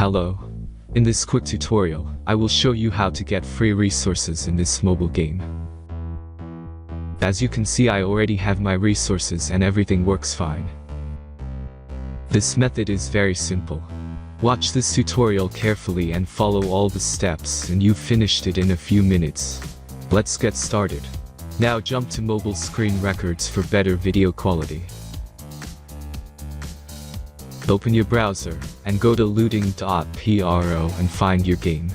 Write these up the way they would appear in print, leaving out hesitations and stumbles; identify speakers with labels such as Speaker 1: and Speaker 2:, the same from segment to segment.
Speaker 1: Hello. In this quick tutorial, I will show you how to get free resources in this mobile game. As you can see, I already have my resources and everything works fine. This method is very simple. Watch this tutorial carefully and follow all the steps and you've finished it in a few minutes. Let's get started. Now jump to mobile screen records for better video quality. Open your browser, and go to looting.pro and find your game.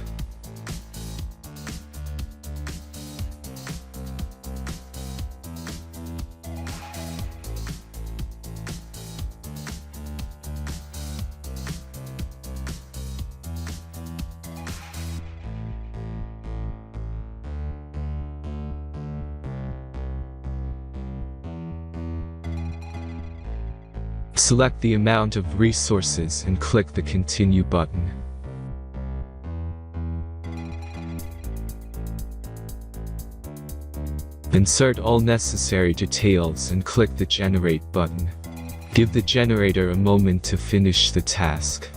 Speaker 1: Select the amount of resources and click the Continue button. Insert all necessary details and click the Generate button. Give the generator a moment to finish the task.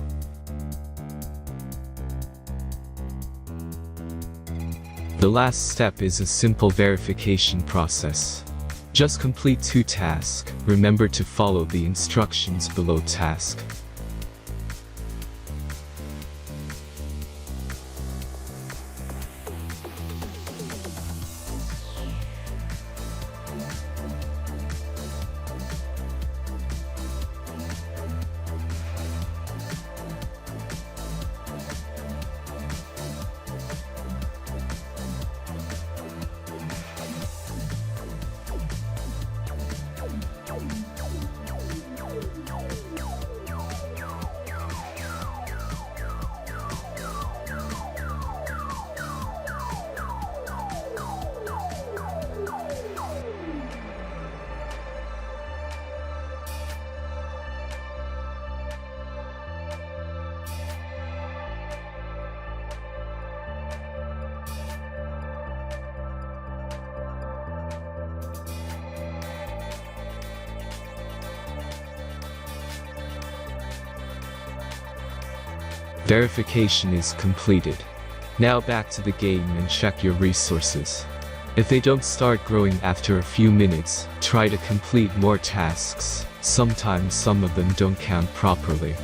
Speaker 1: The last step is a simple verification process. Just complete 2 tasks. Remember to follow the instructions below task. Verification is completed. Now back to the game and check your resources. If they don't start growing after a few minutes, try to complete more tasks. Sometimes some of them don't count properly.